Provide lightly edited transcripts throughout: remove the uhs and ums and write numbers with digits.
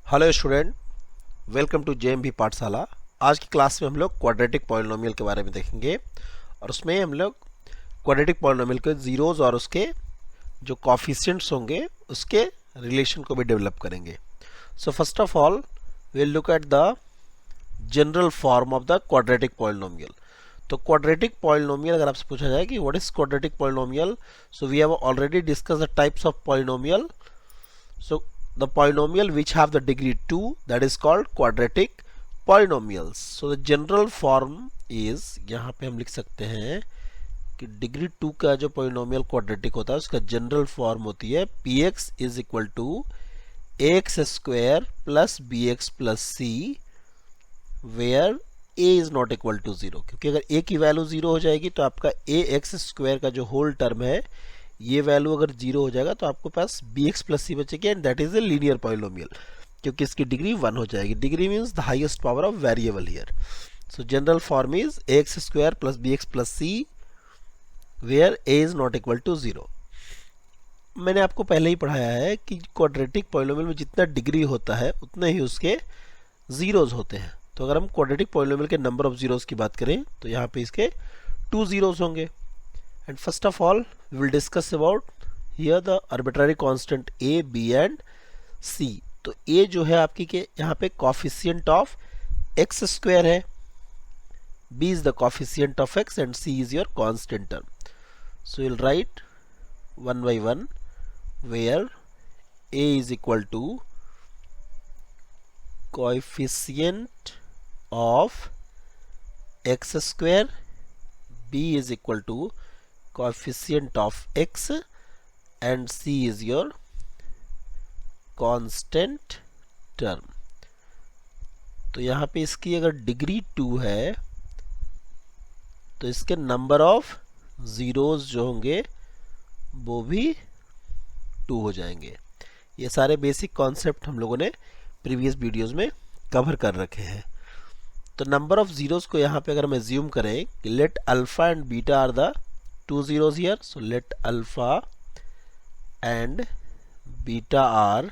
Hello student, welcome to JMB पाठशाला। आज की क्लास में हम लोग क्वाड्रेटिक पॉलिनोमियल के बारे में देखेंगे और उसमें हम लोग क्वाड्रेटिक पॉलिनोमियल के जीरोज और उसके जो कॉफिशिएंट्स होंगे उसके रिलेशन को भी डेवलप करेंगे। सो first of all will look at the general form of the quadratic polynomial. तो क्वाड्रेटिक पॉलिनोमियल अगर आपसे पूछा जाए कि what is quadratic polynomial, so we have already discuss the types of polynomial. So the polynomial which have the degree 2, that is called quadratic polynomials. So the general form is, यहाँ पे हम लिख सकते हैं कि डिग्री 2 का जो polynomial quadratic होता है उसका जनरल फॉर्म होती है px is equal to ax square plus bx plus c where a is not equal to 0। क्योंकि अगर a की वैल्यू 0 हो जाएगी तो आपका ax स्क्वायर का जो होल टर्म है ये वैल्यू अगर 0 हो जाएगा तो आपके पास bx प्लस सी बचेगी and that is a linear polynomial, क्योंकि इसकी डिग्री 1 हो जाएगी। Degree means the highest power of variable here. So general form is ax square plus bx plus c where a is not equal to 0। मैंने आपको पहले ही पढ़ाया है कि क्वाड्रेटिक पॉलिनोमियल में जितना डिग्री होता है उतने ही उसके जीरोज होते हैं। तो अगर हम क्वाड्रेटिक पॉलिनोमियल के नंबर ऑफ जीरोज की बात करें तो यहाँ पे इसके 2 जीरोज होंगे। And first of all we will discuss about here the arbitrary constant a, b and c। तो a जो है आपकी के यहाँ पे coefficient of x square है, b is the coefficient of x and c is your constant term। So we'll write one by one where a is equal to coefficient of x square, b is equal to coefficient of x and c is your constant term। तो यहाँ पे इसकी अगर degree 2 है तो इसके number of zeros जो होंगे वो भी 2 हो जाएंगे। ये सारे बेसिक कॉन्सेप्ट हम लोगों ने प्रीवियस वीडियोस में कवर कर रखे हैं। तो नंबर ऑफ जीरोज को यहाँ पे अगर हम एज्यूम करें कि let alpha and beta are the 2 zeros here, so let alpha and beta are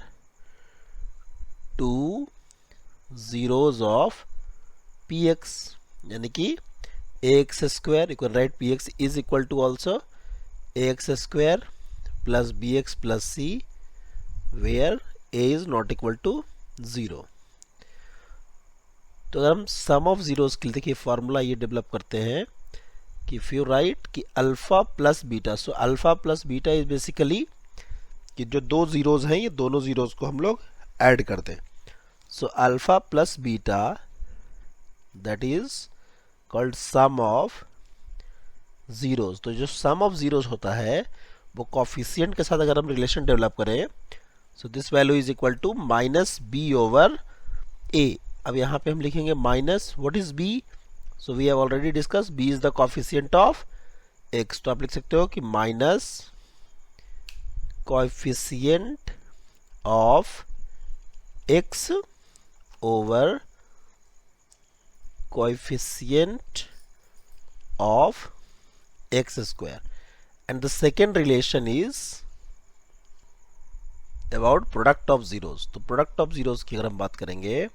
2 zeros of px, यानी कि ax square, you can write px is equal to also ax square plus bx plus c where a is not equal to 0। तो अगर हम सम of zeros के लिए देखिए formula ये develop करते हैं कि इफ यू राइट कि alpha plus beta, so alpha plus beta is basically कि जो दो जीरोज हैं ये दोनों जीरोज को हम लोग ऐड कर दें। So alpha plus beta that is called sum of zeros. तो जो सम ऑफ जीरोज होता है वो कॉफिशिएंट के साथ अगर हम रिलेशन डेवलप करें so this value is equal to minus b over a. अब यहाँ पे हम लिखेंगे minus what is b, so we have already discussed b is the coefficient of x। तो आप लिख सकते हो कि minus coefficient of x over coefficient of x square and the second relation is about product of zeros। तो product of zeros की अगर हम बात करेंगे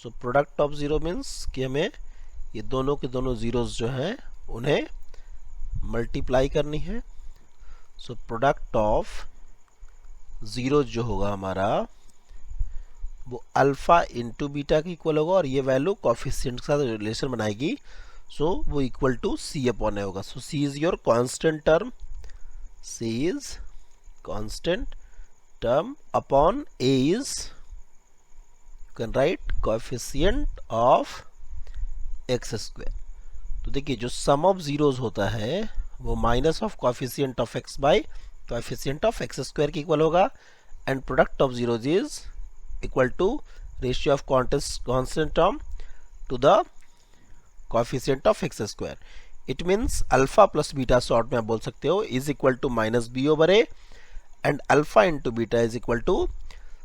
so product of zero means कि हमें ये दोनों के दोनों जीरोस जो हैं उन्हें मल्टीप्लाई करनी है। सो प्रोडक्ट ऑफ जीरो जो होगा हमारा वो अल्फा इंटू बीटा की इक्वल होगा और ये वैल्यू कॉफिशिएंट के साथ रिलेशन बनाएगी, सो वो equal to c upon a होगा। So c is your constant term, c is constant term upon a is you can write coefficient of x square. तो देखिए जो सम ऑफ जीरोज होता है वो minus of coefficient of x by coefficient of x square की equal होगा and product of zeros is equal to ratio of constant term to the coefficient of x square. It means alpha plus beta short में आप बोल सकते हो is equal to minus b over a and alpha into beta is equal to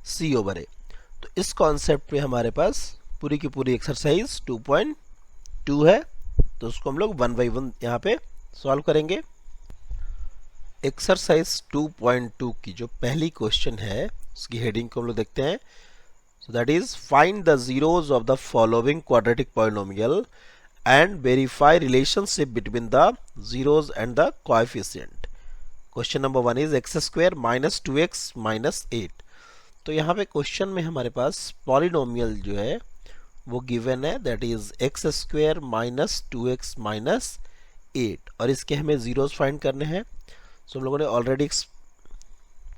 c over a. तो इस concept पे हमारे पास पूरी की पूरी एक्सरसाइज 2.2 है, तो उसको हम लोग 1 by 1 यहाँ पे सॉल्व करेंगे। एक्सरसाइज 2.2 की जो पहली क्वेश्चन है उसकी हेडिंग को हम लोग देखते हैं। So that is, find the zeros of the following quadratic polynomial and verify relationship between the zeros and the coefficient. Question number 1 is x square minus 2x minus 8. तो यहाँ पे क्वेश्चन में हमारे पास पॉलिनोमियल जो है वो गिवन है, that is x square minus 2x minus 8, और इसके हमें जीरोस फाइंड करने हैं. सो हम लोगों ने ऑलरेडी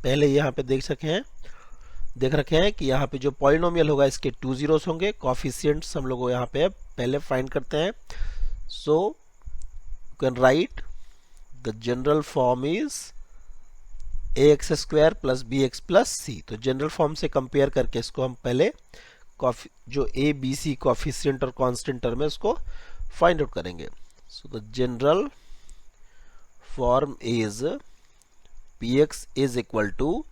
पहले यहाँ पे देख रखे हैं कि यहाँ पे जो पॉलिनोमियल होगा इसके 2 जीरोस होंगे. कॉफिशिएंट्स हम लोग यहाँ पे पहले फाइंड करते हैं. So you can write the general form is ax square plus bx plus c. तो जनरल फॉर्म से कंपेयर करके इसको हम पहले जो a b c कॉफिशिएंट और कांस्टेंट टर्म है उसको फाइंड आउट करेंगे. So the general form is px is equal to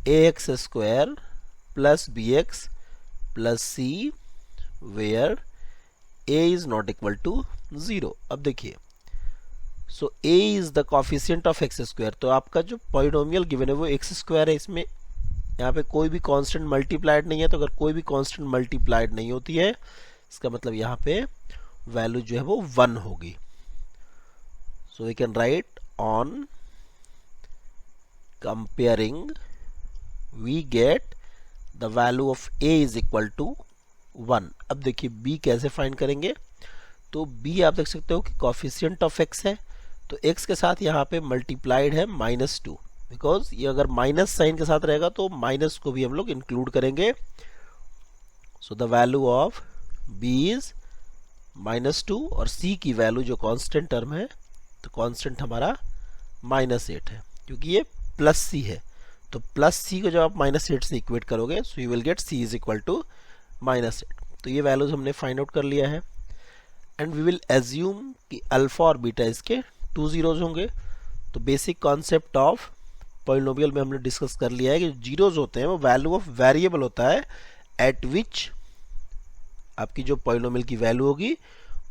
ax square plus bx plus c where a is not equal to 0. अब देखिए, so a is the coefficient of x square. तो आपका जो polynomial given है वो x square है. इसमें यहाँ पे कोई भी कांस्टेंट मल्टीप्लाइड नहीं है. तो अगर कोई भी कांस्टेंट मल्टीप्लाइड नहीं होती है इसका मतलब यहाँ पे वैल्यू जो है वो 1 होगी. So we can write on comparing we get the value of a is equal to 1. अब देखिए b कैसे फाइंड करेंगे. तो b आप देख सकते हो कि कॉफिशिएंट ऑफ x है, तो x के साथ यहाँ पे मल्टीप्लाइड है -2, बिकॉज ये अगर माइनस साइन के साथ रहेगा तो माइनस को भी हम लोग इंक्लूड करेंगे. So the value of b is -2 और c की वैल्यू जो कांस्टेंट टर्म है तो कांस्टेंट हमारा -8 है, क्योंकि ये प्लस c है. तो प्लस सी को जब आप -8 से इक्वेट करोगे so you will get c is equal to -8. तो ये वैल्यूज हमने फाइंड आउट कर लिया है. एंड वी विल एज्यूम कि अल्फा और बीटा इसके 2 जीरोज होंगे. तो बेसिक कॉन्सेप्ट ऑफ पॉलिनोमियल में हमने डिस्कस कर लिया है कि जीरोज होते हैं वो वैल्यू ऑफ वेरिएबल होता है एट विच आपकी जो पॉलिनोमियल की वैल्यू होगी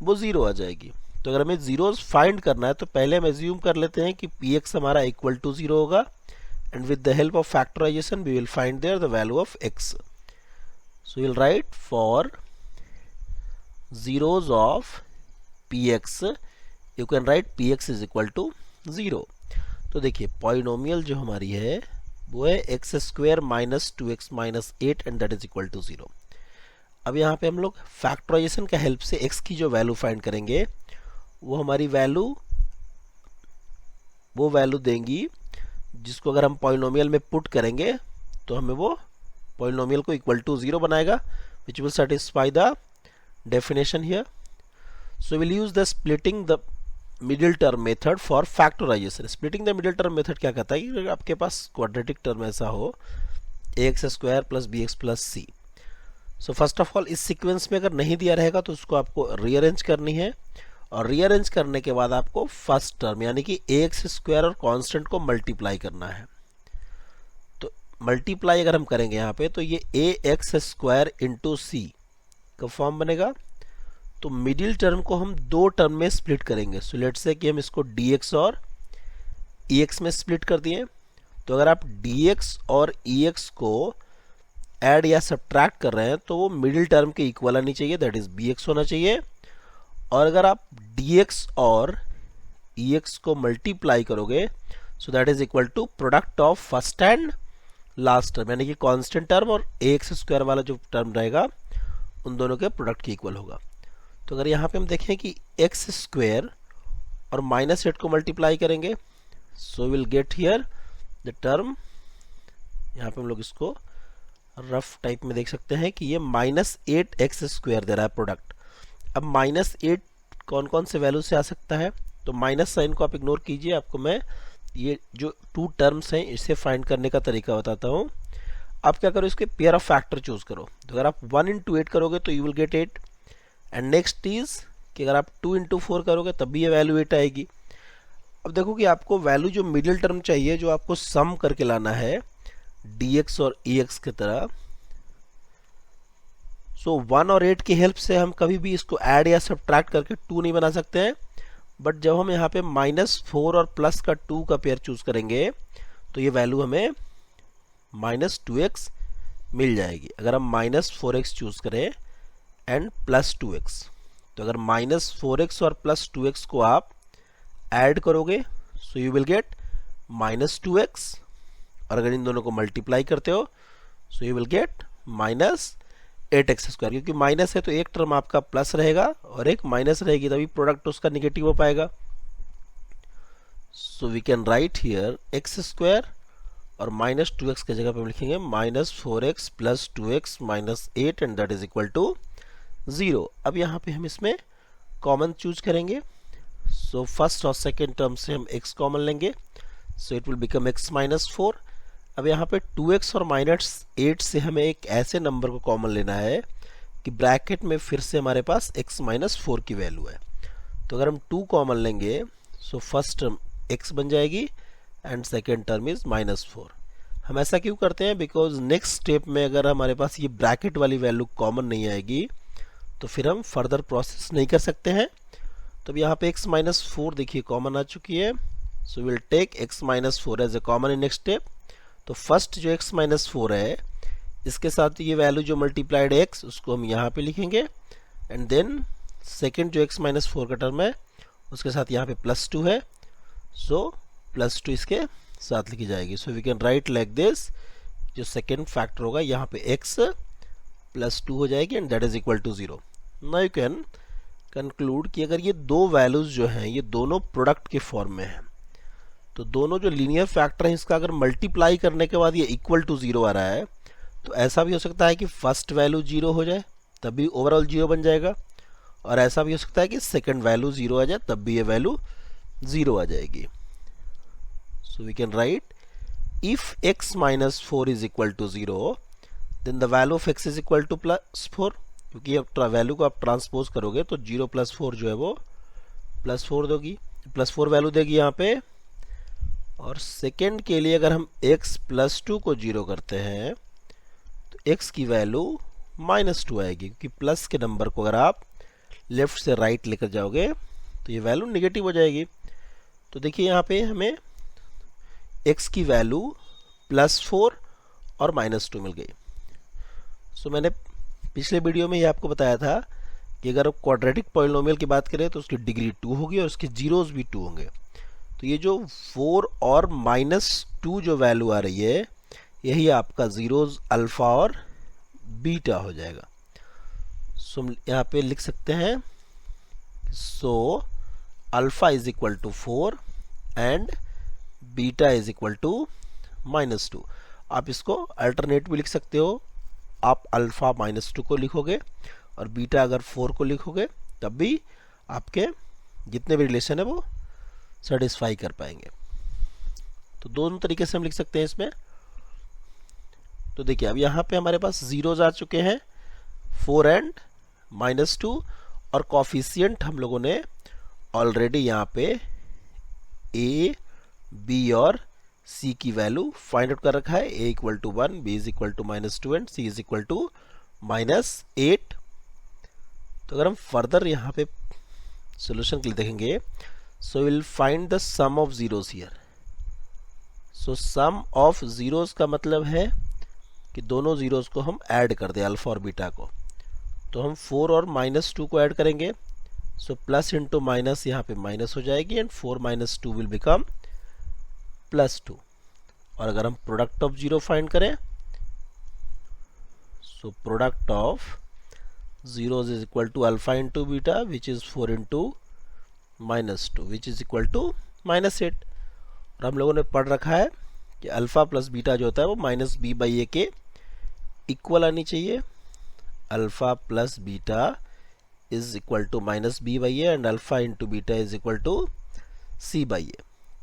वो 0 आ जाएगी. तो अगर हमें जीरोज फाइंड करना है तो पहले हम एज्यूम कर लेते हैं कि px हमारा इक्वल टू 0 होगा. And with the help of factorization we will find there the value of x. So we will write for zeros of px, you can write px is equal to 0. तो देखिए polynomial जो हमारी है वो है x square minus 2x minus 8 and that is equal to 0. अब यहाँ पे हम लोग फैक्टराइजेशन का हेल्प से x की जो वैल्यू फाइंड करेंगे वो हमारी वैल्यू देंगी जिसको अगर हम पॉलिनोमियल में पुट करेंगे तो हमें वो पॉलिनोमियल को इक्वल टू 0 बनाएगा, which will satisfy the definition here. So will use the splitting the middle term method for factorisation. Splitting the middle term method क्या कहता है कि अगर आपके पास क्वाड्रेटिक टर्म ऐसा हो ax square plus bx plus c. So first of all इस sequence में अगर नहीं दिया रहेगा तो उसको आपको रीअरेंज करनी है, और रीअरेंज करने के बाद आपको फर्स्ट टर्म यानी कि ax स्क्वायर और कांस्टेंट को मल्टीप्लाई करना है. तो मल्टीप्लाई अगर हम करेंगे यहाँ पे तो ये ax स्क्वायर इंटू c का फॉर्म बनेगा. तो मिडिल टर्म को हम 2 टर्म में स्प्लिट करेंगे. सो लेट्स से कि हम इसको dx और ex में स्प्लिट कर दिए. तो अगर आप dx और ex को ऐड या सब्ट्रैक्ट कर रहे हैं तो वो मिडिल टर्म के इक्वल आनी चाहिए, दैट इज bx होना चाहिए. और अगर आप dx और ex को मल्टीप्लाई करोगे so that is equal to product of first and last term, यानी कि कांस्टेंट टर्म और ax स्क्वायर वाला जो टर्म रहेगा उन दोनों के प्रोडक्ट के इक्वल होगा. तो अगर यहाँ पे हम देखें कि x स्क्वायर और -8 को मल्टीप्लाई करेंगे so will get here the term. यहाँ पे हम लोग इसको रफ टाइप में देख सकते हैं कि ये -8x स्क्वायर दे रहा है प्रोडक्ट. अब -8 कौन कौन से वैल्यू से आ सकता है, तो माइनस साइन को आप इग्नोर कीजिए. आपको मैं ये जो 2 टर्म्स हैं इसे फाइंड करने का तरीका बताता हूँ. आप क्या करो, इसके पेयर ऑफ फैक्टर चूज करो. तो अगर आप 1 इंटू 8 करोगे तो you will gate 8. And next is कि अगर आप 2 इंटू 4 करोगे तब भी ये वैल्यू 8 आएगी. अब देखो कि आपको वैल्यू जो मिडिल टर्म चाहिए, जो आपको सम करके लाना है dx और ex की तरह. सो 1 और 8 की हेल्प से हम कभी भी इसको ऐड या सब्ट्रैक्ट करके 2 नहीं बना सकते हैं. बट जब हम यहाँ पे -4 और प्लस का 2 का पेयर चूज करेंगे तो ये वैल्यू हमें -2x मिल जाएगी। अगर हम -4x चूज़ करें एंड +2x, तो अगर -4x और +2x को आप ऐड करोगे so you will gate -2x, और अगर इन दोनों को मल्टीप्लाई करते हो सो यू विल गेट -8x², क्योंकि माइनस है तो एक टर्म आपका प्लस रहेगा और एक माइनस रहेगी, तभी प्रोडक्ट उसका निगेटिव हो पाएगा। So we can write here x² और -2x की जगह पे हम लिखेंगे -4x + 2x - 8 and that is equal to 0। अब यहाँ पे हम इसमें कॉमन चूज करेंगे। सो फर्स्ट और सेकेंड टर्म से हम x कॉमन लेंगे, so it will become x - 4। अब यहाँ पे 2x और -8 से हमें एक ऐसे नंबर को कॉमन लेना है कि ब्रैकेट में फिर से हमारे पास x - 4 की वैल्यू है। तो अगर हम 2 कॉमन लेंगे सो फर्स्ट टर्म x बन जाएगी एंड सेकेंड टर्म इज -4। हम ऐसा क्यों करते हैं? बिकॉज नेक्स्ट स्टेप में अगर हमारे पास ये ब्रैकेट वाली वैल्यू कॉमन नहीं आएगी तो फिर हम फर्दर प्रोसेस नहीं कर सकते हैं। तो अब यहाँ पे x - 4 देखिए कॉमन आ चुकी है, so will take x - 4 as a common in next step. तो फर्स्ट जो x - 4 है इसके साथ ये वैल्यू जो मल्टीप्लाइड x उसको हम यहाँ पे लिखेंगे, एंड देन सेकेंड जो x - 4 का टर्म है उसके साथ यहाँ पे +2 है, सो +2 इसके साथ लिखी जाएगी। So we can write like this, जो सेकेंड फैक्टर होगा यहाँ पे x +2 हो जाएगी and that is equal to 0। Now you can conclude कि अगर ये दो वैल्यूज जो हैं ये दोनों प्रोडक्ट के फॉर्म में हैं, तो दोनों जो लीनियर फैक्टर हैं इसका अगर मल्टीप्लाई करने के बाद ये इक्वल टू 0 आ रहा है, तो ऐसा भी हो सकता है कि फर्स्ट वैल्यू 0 हो जाए तब भी ओवरऑल 0 बन जाएगा, और ऐसा भी हो सकता है कि सेकेंड वैल्यू 0 आ जाए तब भी ये वैल्यू 0 आ जाएगी। So we can write if x - 4 is equal to 0 then the value of x is equal to +4, क्योंकि अब वैल्यू को आप ट्रांसपोज करोगे तो 0 + 4 जो है वो +4 दोगी, +4 वैल्यू देगी यहाँ पे। और सेकेंड के लिए अगर हम x + 2 को 0 करते हैं तो x की वैल्यू -2 आएगी, क्योंकि प्लस के नंबर को अगर आप लेफ्ट से राइट लेकर जाओगे तो ये वैल्यू निगेटिव हो जाएगी। तो देखिए यहाँ पे हमें x की वैल्यू +4 और -2 मिल गई। सो मैंने पिछले वीडियो में ये आपको बताया था कि अगर आप क्वाड्रेटिक पॉलिनोमियल की बात करें तो उसकी डिग्री 2 होगी और उसके जीरोस भी 2 होंगे। तो ये जो 4 और -2 जो वैल्यू आ रही है यही आपका जीरोस अल्फा और बीटा हो जाएगा। सो हम यहाँ पे लिख सकते हैं, so alpha is equal to 4 and beta is equal to -2। आप इसको अल्टरनेट भी लिख सकते हो, आप अल्फा -2 को लिखोगे और बीटा अगर 4 को लिखोगे तब भी आपके जितने भी रिलेशन है वो सेटिस्फाई कर पाएंगे। तो दोनों तरीके से हम लिख सकते हैं इसमें। तो देखिए अब यहाँ पे हमारे पास जीरोज आ चुके हैं 4 एंड -2, और कॉफिशिएंट हम लोगों ने ऑलरेडी यहाँ पे a, b और c की वैल्यू फाइंड आउट कर रखा है। a equal to 1, b is equal to -2 and c is equal to -8। तो अगर हम फर्दर यहाँ पे सोल्यूशन के लिए देखेंगे, so will find the sum of zeros here. So sum of zeros का मतलब है कि दोनों जीरोस को हम ऐड कर दें, अल्फा और बीटा को। तो हम 4 और -2 को ऐड करेंगे, सो प्लस इंटू माइनस यहाँ पे माइनस हो जाएगी एंड 4 - 2 विल बिकम +2। और अगर हम प्रोडक्ट ऑफ जीरो फाइंड करें, so product of zeros is equal to alpha into beta which is 4 into -2 which is equal to -8। और हम लोगों ने पढ़ रखा है कि अल्फा प्लस बीटा जो होता है वो -b/a के इक्वल आनी चाहिए। Alpha plus beta is equal to -b/a and alpha into beta is equal to c/a।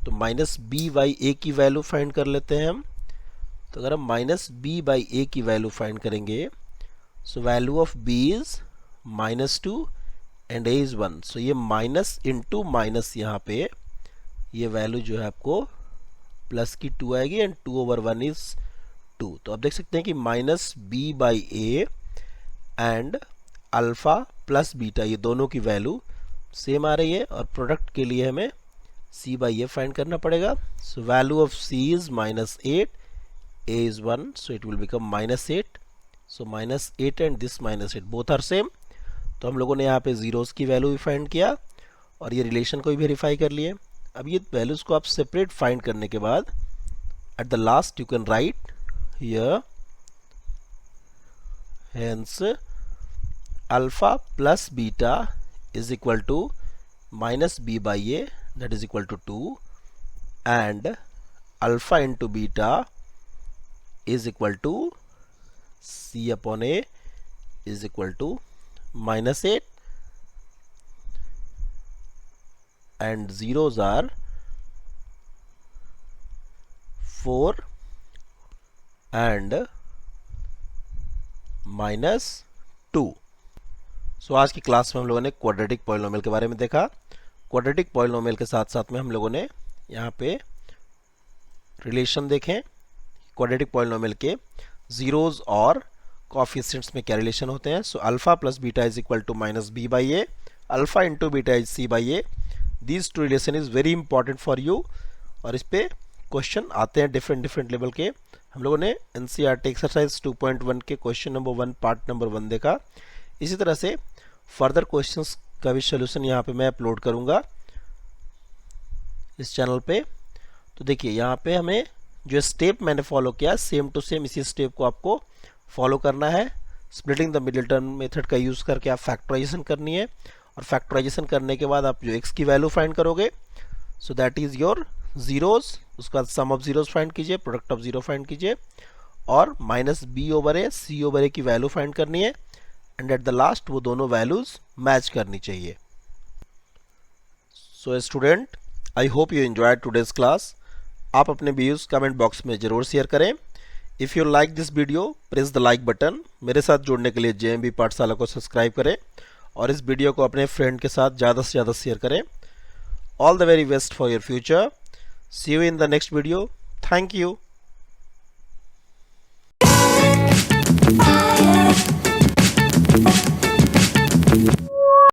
तो -b/a की वैल्यू फाइंड कर लेते हैं हम। तो अगर हम -b/a की वैल्यू फाइंड करेंगे, सो value of b is -2 and a is 1। सो ये माइनस इंटू माइनस यहाँ पे ये वैल्यू जो है आपको प्लस की 2 आएगी एंड 2/1 इज 2। तो आप देख सकते हैं कि -b/a and alpha plus beta ये दोनों की वैल्यू सेम आ रही है, और प्रोडक्ट के लिए हमें c/a फाइंड करना पड़ेगा। So value of c is -8, a is 1, so it will become -8 so -8 and this -8 both are same. तो हम लोगों ने यहाँ पे जीरोस की वैल्यू भी फाइंड किया और ये रिलेशन को भी वेरीफाई कर लिए। अब ये वैल्यूज को आप सेपरेट फाइंड करने के बाद at the last you can write here hence alpha plus beta is equal to -b/a that is equal to 2 and alpha into beta is equal to c/a is equal to -8 and zeros are 4 and -2। सो आज की class में हम लोगों ने quadratic polynomial के बारे में देखा। क्वाड्रेटिक पॉलिनोमियल के साथ साथ में हम लोगों ने यहाँ पे रिलेशन देखें, क्वाड्रेटिक पॉलिनोमियल के जीरोस और कोएफिशिएंट्स में क्या रिलेशन होते हैं। So alpha plus beta is equal to -b/a, alpha into beta is c/a। These two relation is very important for you और इस पे क्वेश्चन आते हैं डिफरेंट लेवल के। हम लोगों ने एनसीईआरटी एक्सरसाइज 2.1 के क्वेश्चन नंबर 1 पार्ट नंबर 1 देखा। इसी तरह से फर्दर क्वेश्चंस का भी सोल्यूशन यहाँ पे मैं अपलोड करूँगा इस चैनल पे। तो देखिए यहाँ पे हमें जो स्टेप मैंने फॉलो किया सेम टू सेम इसी स्टेप को आपको फॉलो करना है। Splitting the middle term method का यूज़ करके आप फैक्टराइजेशन करनी है और फैक्टराइजेशन करने के बाद आप जो x की वैल्यू फाइंड करोगे so that is your zeros, उसका सम ऑफ जीरोस फाइंड कीजिए, प्रोडक्ट ऑफ जीरो फाइंड कीजिए और -b/a c/a की वैल्यू फाइंड करनी है एंड एट द लास्ट वो दोनों वैल्यूज मैच करनी चाहिए। So student, I hope you enjoyed today's class. आप अपने व्यूज कमेंट बॉक्स में जरूर शेयर करें। If you like this video press the like button. मेरे साथ जुड़ने के लिए JMB पाठशाला को सब्सक्राइब करें और इस वीडियो को अपने फ्रेंड के साथ ज़्यादा से ज़्यादा शेयर करें। All the very best for your future. See you in the next video. Thank you.